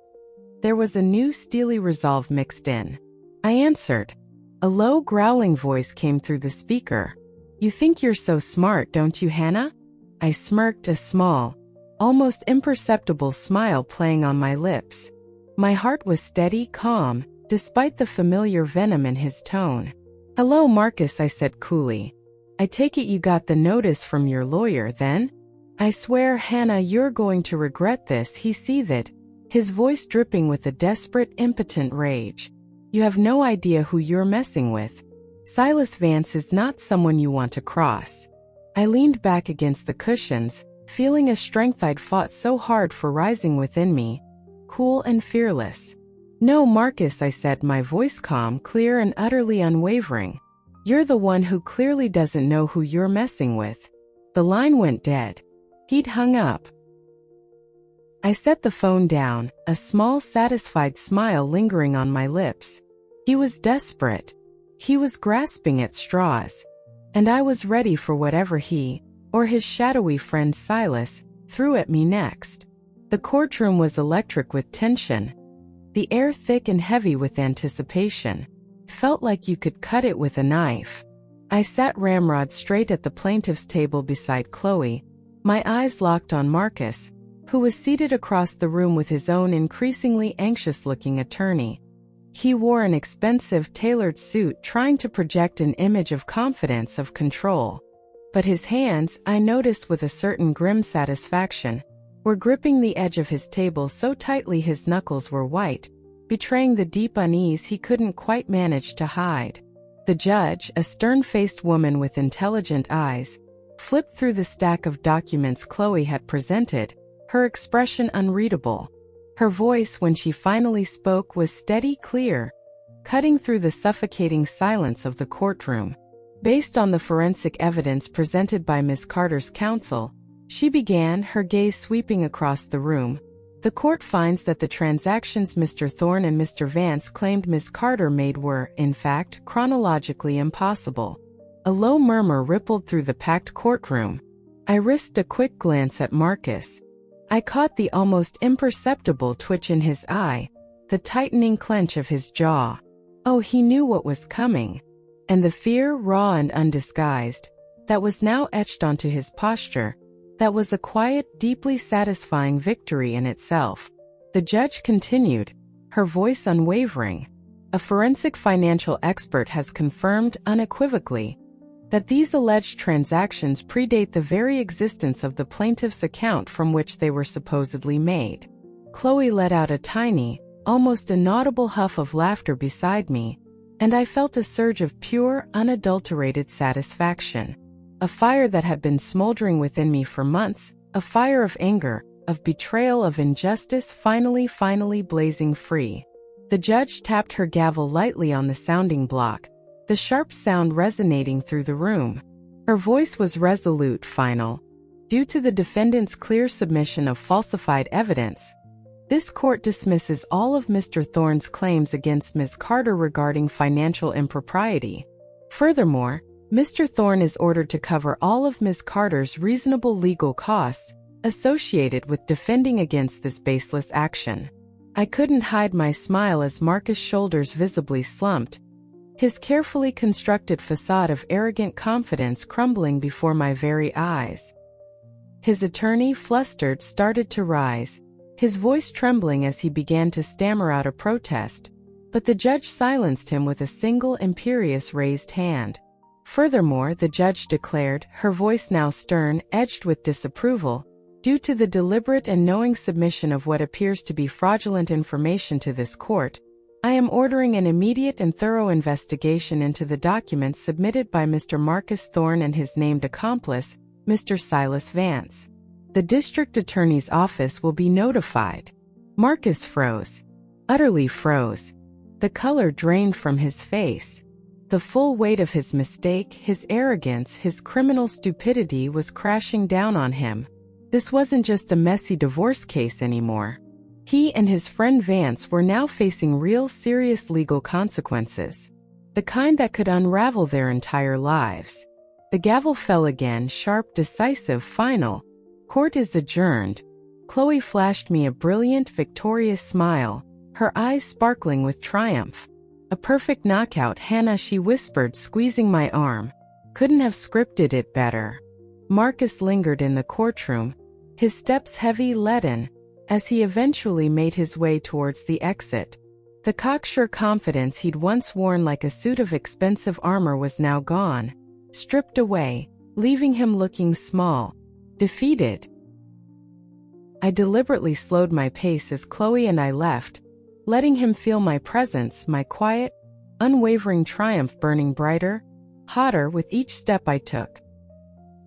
There was a new steely resolve mixed in. I answered. A low growling voice came through the speaker. "You think you're so smart, don't you, Hannah?" I smirked, a small, almost imperceptible smile playing on my lips. My heart was steady, calm, despite the familiar venom in his tone. "Hello, Marcus," I said coolly. "I take it you got the notice from your lawyer, then?" "I swear, Hannah, you're going to regret this," he seethed, his voice dripping with a desperate, impotent rage. "You have no idea who you're messing with. Silas Vance is not someone you want to cross." I leaned back against the cushions, feeling a strength I'd fought so hard for rising within me, cool and fearless. "No, Marcus," I said, my voice calm, clear, and utterly unwavering. "You're the one who clearly doesn't know who you're messing with." The line went dead. He'd hung up. I set the phone down, a small, satisfied smile lingering on my lips. He was desperate. He was grasping at straws. And I was ready for whatever he, or his shadowy friend Silas, threw at me next. The courtroom was electric with tension. The air thick and heavy with anticipation. Felt like you could cut it with a knife. I sat ramrod straight at the plaintiff's table beside Chloe, my eyes locked on Marcus, who was seated across the room with his own increasingly anxious-looking attorney. He wore an expensive, tailored suit, trying to project an image of confidence, of control. But his hands, I noticed with a certain grim satisfaction, were gripping the edge of his table so tightly his knuckles were white, betraying the deep unease he couldn't quite manage to hide. The judge, a stern-faced woman with intelligent eyes, flipped through the stack of documents Chloe had presented, her expression unreadable. Her voice, when she finally spoke, was steady, clear, cutting through the suffocating silence of the courtroom. Based on the forensic evidence presented by Ms. Carter's counsel, she began, her gaze sweeping across the room. "The court finds that the transactions Mr. Thorne and Mr. Vance claimed Ms. Carter made were, in fact, chronologically impossible." A low murmur rippled through the packed courtroom. I risked a quick glance at Marcus. I caught the almost imperceptible twitch in his eye, the tightening clench of his jaw. Oh, he knew what was coming. And the fear, raw and undisguised, that was now etched onto his posture, that was a quiet, deeply satisfying victory in itself. The judge continued, her voice unwavering. "A forensic financial expert has confirmed unequivocally that these alleged transactions predate the very existence of the plaintiff's account from which they were supposedly made." Chloe let out a tiny, almost inaudible huff of laughter beside me, and I felt a surge of pure, unadulterated satisfaction. A fire that had been smoldering within me for months, a fire of anger, of betrayal, of injustice, finally blazing free. The judge tapped her gavel lightly on the sounding block, the sharp sound resonating through the room. Her voice was resolute, final. "Due to the defendant's clear submission of falsified evidence, this court dismisses all of Mr. Thorne's claims against Ms. Carter regarding financial impropriety. Furthermore, Mr. Thorne is ordered to cover all of Ms. Carter's reasonable legal costs associated with defending against this baseless action." I couldn't hide my smile as Marcus' shoulders visibly slumped, his carefully constructed facade of arrogant confidence crumbling before my very eyes. His attorney, flustered, started to rise, his voice trembling as he began to stammer out a protest, but the judge silenced him with a single imperious raised hand. Furthermore, the judge declared, her voice now stern, edged with disapproval, "Due to the deliberate and knowing submission of what appears to be fraudulent information to this court, I am ordering an immediate and thorough investigation into the documents submitted by Mr. Marcus Thorne and his named accomplice, Mr. Silas Vance. The district attorney's office will be notified." Marcus froze. Utterly froze. The color drained from his face. The full weight of his mistake, his arrogance, his criminal stupidity was crashing down on him. This wasn't just a messy divorce case anymore. He and his friend Vance were now facing real, serious legal consequences. the kind that could unravel their entire lives. The gavel fell again, sharp, decisive, final. Court is adjourned. Chloe flashed me a brilliant, victorious smile, her eyes sparkling with triumph. A perfect knockout, Hannah, she whispered, squeezing my arm. Couldn't have scripted it better. Marcus lingered in the courtroom, his steps heavy, leaden, as he eventually made his way towards the exit. The cocksure confidence he'd once worn like a suit of expensive armor was now gone, stripped away, leaving him looking small, defeated. I deliberately slowed my pace as Chloe and I left, letting him feel my presence, my quiet, unwavering triumph burning brighter, hotter with each step I took.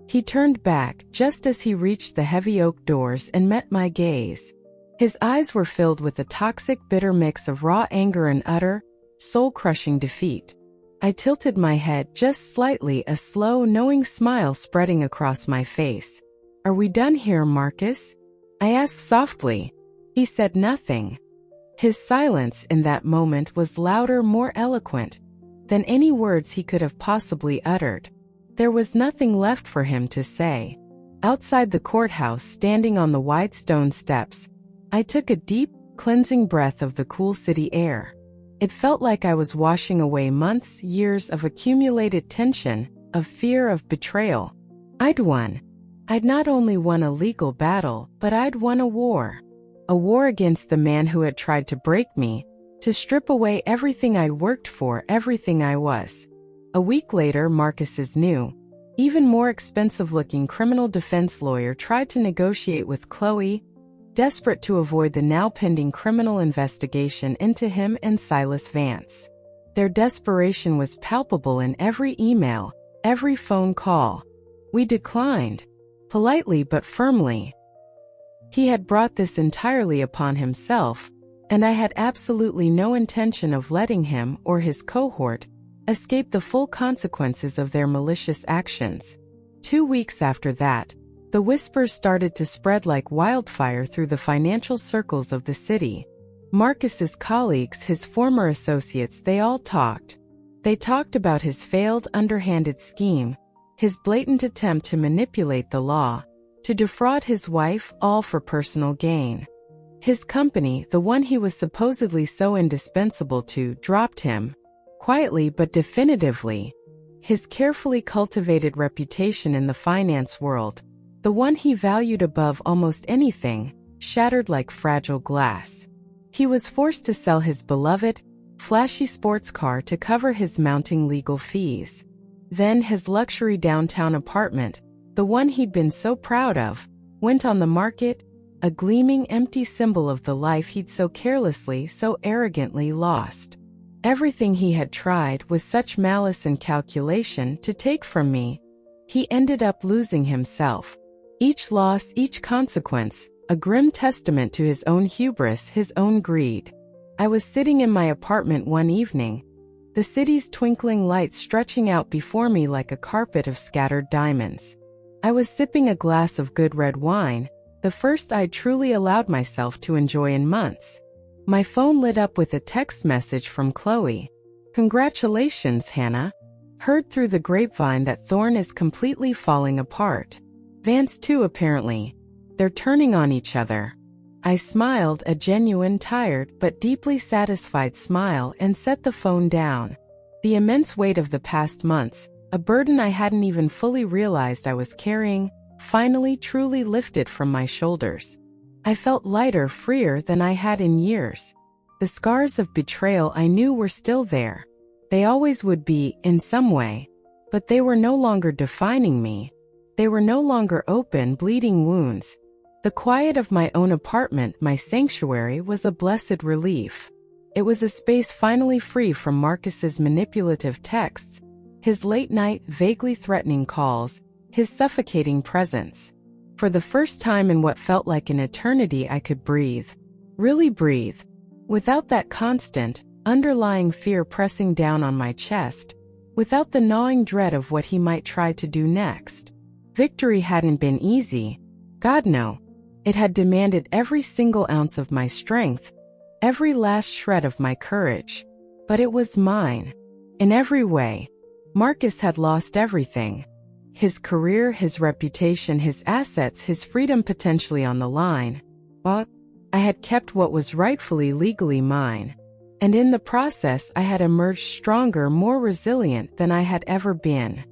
He turned back just as he reached the heavy oak doors and met my gaze. His eyes were filled with a toxic, bitter mix of raw anger and utter, soul-crushing defeat. I tilted my head just slightly, a slow, knowing smile spreading across my face. "Are we done here, Marcus?" I asked softly. He said nothing. His silence in that moment was louder, more eloquent than any words he could have possibly uttered. There was nothing left for him to say. Outside the courthouse, standing on the wide stone steps, I took a deep, cleansing breath of the cool city air. It felt like I was washing away months, years of accumulated tension, of fear, of betrayal. I'd won. I'd not only won a legal battle, but I'd won a war. A war against the man who had tried to break me, to strip away everything I'd worked for, everything I was. A week later, Marcus's new, even more expensive-looking criminal defense lawyer tried to negotiate with Chloe, desperate to avoid the now-pending criminal investigation into him and Silas Vance. Their desperation was palpable in every email, every phone call. We declined, politely but firmly. He had brought this entirely upon himself, and I had absolutely no intention of letting him or his cohort escape the full consequences of their malicious actions. 2 weeks after that, the whispers started to spread like wildfire through the financial circles of the city. Marcus's colleagues, his former associates, they all talked. They talked about his failed, underhanded scheme, his blatant attempt to manipulate the law, to defraud his wife, all for personal gain. His company, the one he was supposedly so indispensable to, dropped him, quietly but definitively. His carefully cultivated reputation in the finance world, the one he valued above almost anything, shattered like fragile glass. He was forced to sell his beloved, flashy sports car to cover his mounting legal fees. Then his luxury downtown apartment, the one he'd been so proud of, went on the market, a gleaming, empty symbol of the life he'd so carelessly, so arrogantly lost. Everything he had tried with such malice and calculation to take from me, he ended up losing himself. Each loss, each consequence, a grim testament to his own hubris, his own greed. I was sitting in my apartment one evening, the city's twinkling lights stretching out before me like a carpet of scattered diamonds. I was sipping a glass of good red wine, the first I'd truly allowed myself to enjoy in months. My phone lit up with a text message from Chloe. "Congratulations, Hannah. Heard through the grapevine that Thorne is completely falling apart. Vance too, apparently. They're turning on each other." I smiled, a genuine, tired, but deeply satisfied smile, and set the phone down. The immense weight of the past months, a burden I hadn't even fully realized I was carrying, finally truly lifted from my shoulders. I felt lighter, freer than I had in years. The scars of betrayal I knew were still there. They always would be, in some way. But they were no longer defining me. They were no longer open, bleeding wounds. The quiet of my own apartment, my sanctuary, was a blessed relief. It was a space finally free from Marcus's manipulative texts, his late-night, vaguely threatening calls, his suffocating presence. For the first time in what felt like an eternity, I could breathe. Really breathe. Without that constant, underlying fear pressing down on my chest. Without the gnawing dread of what he might try to do next. Victory hadn't been easy. God, no. It had demanded every single ounce of my strength, every last shred of my courage. But it was mine. In every way. Marcus had lost everything. His career, his reputation, his assets, his freedom potentially on the line. But I had kept what was rightfully legally mine. And in the process I had emerged stronger, more resilient than I had ever been.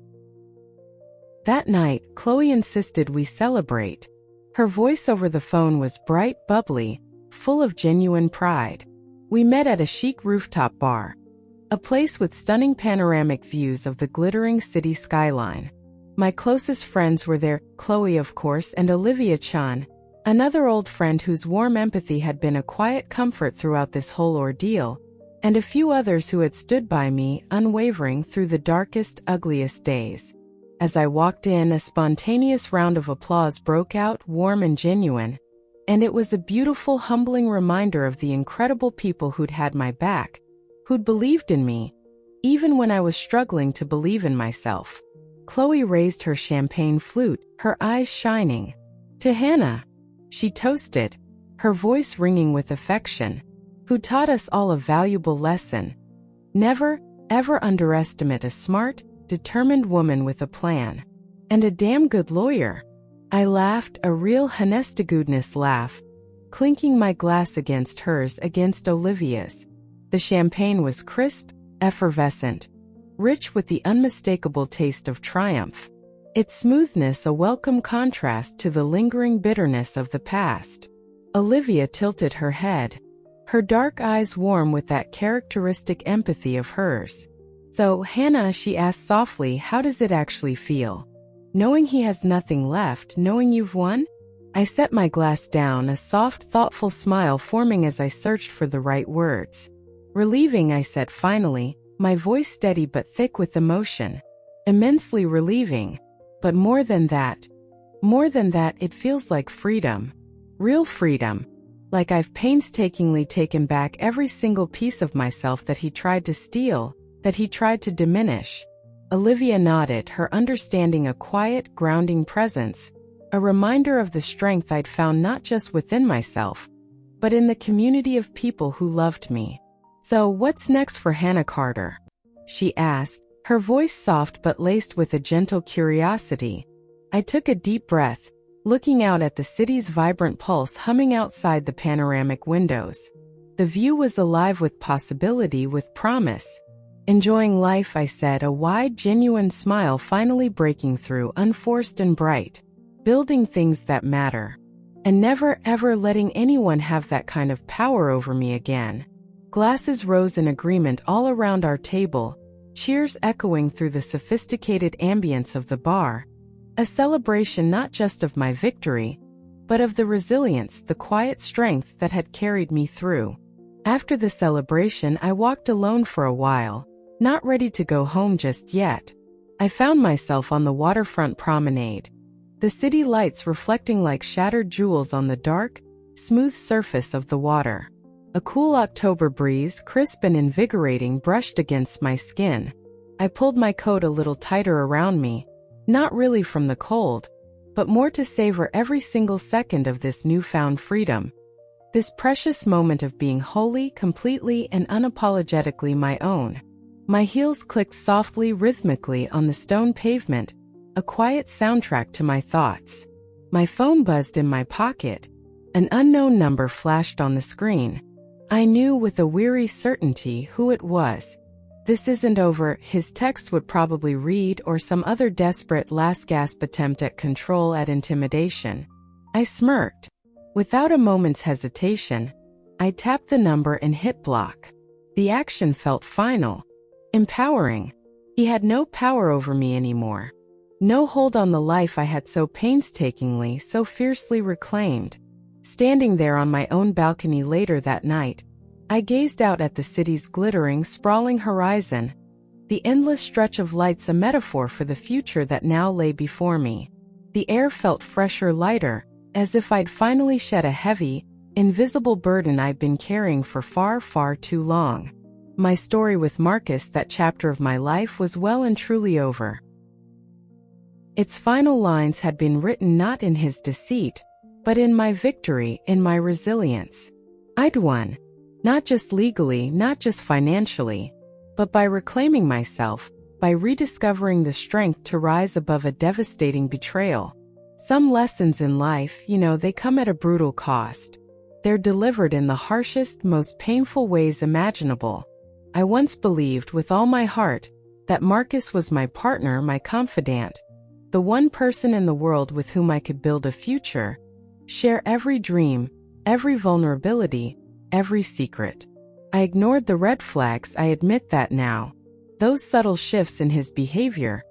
That night, Chloe insisted we celebrate. Her voice over the phone was bright, bubbly, full of genuine pride. We met at a chic rooftop bar, a place with stunning panoramic views of the glittering city skyline. My closest friends were there, Chloe of course, and Olivia Chan, another old friend whose warm empathy had been a quiet comfort throughout this whole ordeal, and a few others who had stood by me, unwavering, through the darkest, ugliest days. As I walked in, a spontaneous round of applause broke out, warm and genuine, and it was a beautiful, humbling reminder of the incredible people who'd had my back, who'd believed in me, even when I was struggling to believe in myself. Chloe raised her champagne flute, her eyes shining. To Hannah, she toasted, her voice ringing with affection, who taught us all a valuable lesson. Never, ever underestimate a smart, determined woman with a plan. And a damn good lawyer. I laughed, a real honest to goodness laugh, clinking my glass against hers, against Olivia's. The champagne was crisp, effervescent, rich with the unmistakable taste of triumph. Its smoothness a welcome contrast to the lingering bitterness of the past. Olivia tilted her head, her dark eyes warm with that characteristic empathy of hers. So, Hannah, she asked softly, how does it actually feel? Knowing he has nothing left, knowing you've won? I set my glass down, a soft, thoughtful smile forming as I searched for the right words. Relieving, I said finally, my voice steady but thick with emotion. Immensely relieving. But more than that, it feels like freedom. Real freedom. Like I've painstakingly taken back every single piece of myself that he tried to steal, that he tried to diminish. Olivia nodded, her understanding a quiet, grounding presence, a reminder of the strength I'd found not just within myself, but in the community of people who loved me. So, what's next for Hannah Carter? She asked, her voice soft but laced with a gentle curiosity. I took a deep breath, looking out at the city's vibrant pulse humming outside the panoramic windows. The view was alive with possibility, with promise. Enjoying life, I said, a wide, genuine smile finally breaking through, unforced and bright. Building things that matter. And never, ever letting anyone have that kind of power over me again. Glasses rose in agreement all around our table, cheers echoing through the sophisticated ambience of the bar. A celebration not just of my victory, but of the resilience, the quiet strength that had carried me through. After the celebration, I walked alone for a while, not ready to go home just yet. I found myself on the waterfront promenade, the city lights reflecting like shattered jewels on the dark, smooth surface of the water. A cool October breeze, crisp and invigorating, brushed against my skin. I pulled my coat a little tighter around me, not really from the cold, but more to savor every single second of this newfound freedom. This precious moment of being wholly, completely, and unapologetically my own. My heels clicked softly, rhythmically on the stone pavement, a quiet soundtrack to my thoughts. My phone buzzed in my pocket. An unknown number flashed on the screen. I knew with a weary certainty who it was. This isn't over, his text would probably read, or some other desperate last-gasp attempt at control, at intimidation. I smirked. Without a moment's hesitation, I tapped the number and hit block. The action felt final. Empowering. He had no power over me anymore. No hold on the life I had so painstakingly, so fiercely reclaimed. Standing there on my own balcony later that night, I gazed out at the city's glittering, sprawling horizon, the endless stretch of lights a metaphor for the future that now lay before me. The air felt fresher, lighter, as if I'd finally shed a heavy, invisible burden I'd been carrying for far, far too long. My story with Marcus, that chapter of my life, was well and truly over. Its final lines had been written not in his deceit, but in my victory, in my resilience. I'd won. Not just legally, not just financially, but by reclaiming myself, by rediscovering the strength to rise above a devastating betrayal. Some lessons in life, they come at a brutal cost. They're delivered in the harshest, most painful ways imaginable. I once believed with all my heart that Marcus was my partner, my confidant, the one person in the world with whom I could build a future, share every dream, every vulnerability, every secret. I ignored the red flags, I admit that now. Those subtle shifts in his behavior,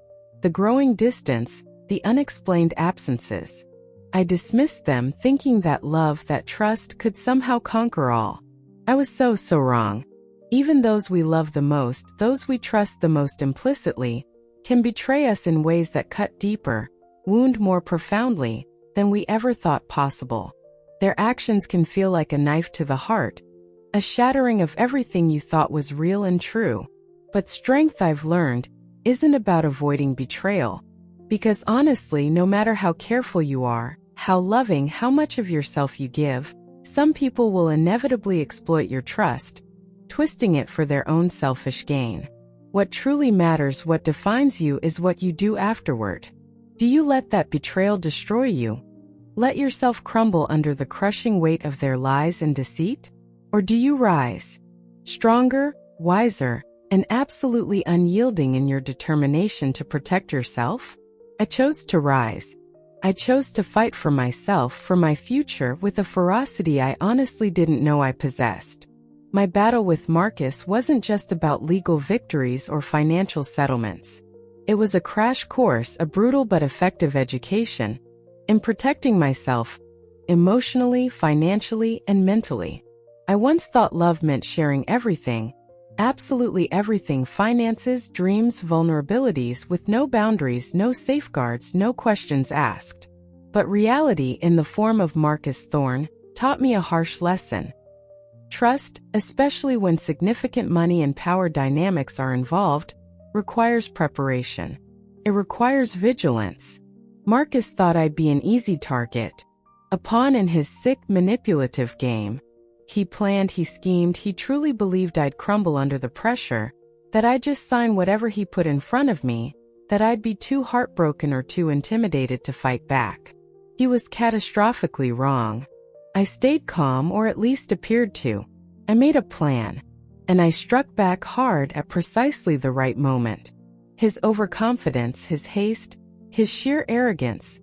the growing distance, the unexplained absences. I dismissed them, thinking that love, that trust could somehow conquer all. I was so wrong. Even those we love the most, those we trust the most implicitly, can betray us in ways that cut deeper, wound more profoundly than we ever thought possible. Their actions can feel like a knife to the heart, a shattering of everything you thought was real and true. But strength, I've learned, isn't about avoiding betrayal. Because honestly, no matter how careful you are, how loving, how much of yourself you give, some people will inevitably exploit your trust, twisting it for their own selfish gain. What truly matters, what defines you, is what you do afterward. Do you let that betrayal destroy you? Let yourself crumble under the crushing weight of their lies and deceit? Or do you rise, stronger, wiser, and absolutely unyielding in your determination to protect yourself? I chose to rise. I chose to fight for myself, for my future, with a ferocity I honestly didn't know I possessed. My battle with Marcus wasn't just about legal victories or financial settlements. It was a crash course, a brutal but effective education, in protecting myself, emotionally, financially, and mentally. I once thought love meant sharing everything, absolutely everything: finances, dreams, vulnerabilities, with no boundaries, no safeguards, no questions asked. But reality, in the form of Marcus Thorne, taught me a harsh lesson. Trust, especially when significant money and power dynamics are involved, requires preparation. It requires vigilance. Marcus thought I'd be an easy target, a pawn in his sick, manipulative game. He planned, he schemed, he truly believed I'd crumble under the pressure, that I'd just sign whatever he put in front of me, that I'd be too heartbroken or too intimidated to fight back. He was catastrophically wrong. I stayed calm, or at least appeared to. I made a plan, and I struck back hard at precisely the right moment. His overconfidence, his haste, his sheer arrogance,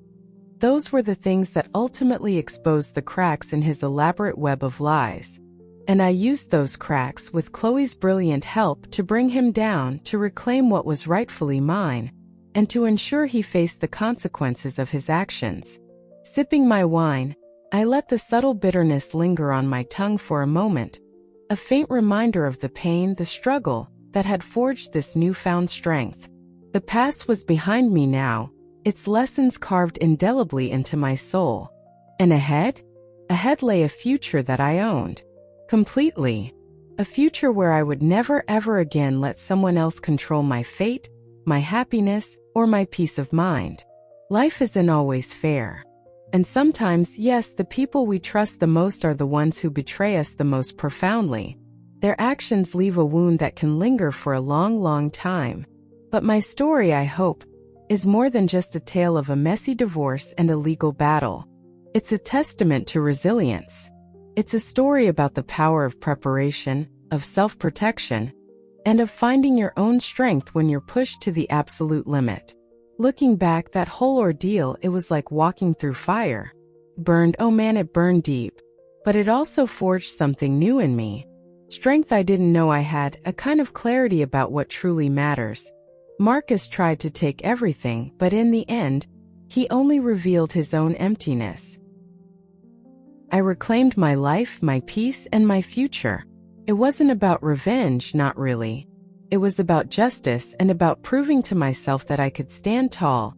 those were the things that ultimately exposed the cracks in his elaborate web of lies. And I used those cracks, with Chloe's brilliant help, to bring him down, to reclaim what was rightfully mine, and to ensure he faced the consequences of his actions. Sipping my wine, I let the subtle bitterness linger on my tongue for a moment, a faint reminder of the pain, the struggle, that had forged this newfound strength. The past was behind me now, its lessons carved indelibly into my soul. And ahead? Ahead lay a future that I owned. Completely. A future where I would never ever again let someone else control my fate, my happiness, or my peace of mind. Life isn't always fair. And sometimes, yes, the people we trust the most are the ones who betray us the most profoundly. Their actions leave a wound that can linger for a long time. But my story, I hope, is more than just a tale of a messy divorce and a legal battle. It's a testament to resilience. It's a story about the power of preparation, of self-protection, and of finding your own strength when you're pushed to the absolute limit. Looking back, that whole ordeal, it was like walking through fire. Burned, oh man, it burned deep. But it also forged something new in me. Strength I didn't know I had, a kind of clarity about what truly matters. Marcus tried to take everything, but in the end, he only revealed his own emptiness. I reclaimed my life, my peace, and my future. It wasn't about revenge, not really. It was about justice and about proving to myself that I could stand tall,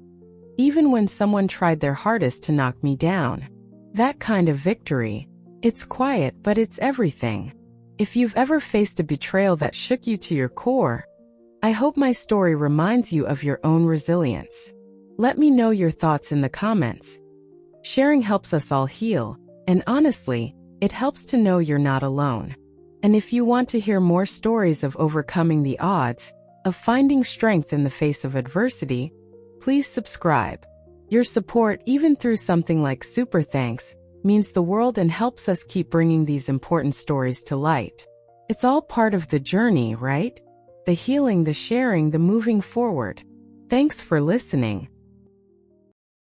even when someone tried their hardest to knock me down. That kind of victory, it's quiet, but it's everything. If you've ever faced a betrayal that shook you to your core, I hope my story reminds you of your own resilience. Let me know your thoughts in the comments. Sharing helps us all heal, and honestly, it helps to know you're not alone. And if you want to hear more stories of overcoming the odds, of finding strength in the face of adversity, please subscribe. Your support, even through something like super thanks, means the world and helps us keep bringing these important stories to light. It's all part of the journey, right? The healing, the sharing, the moving forward. Thanks for listening.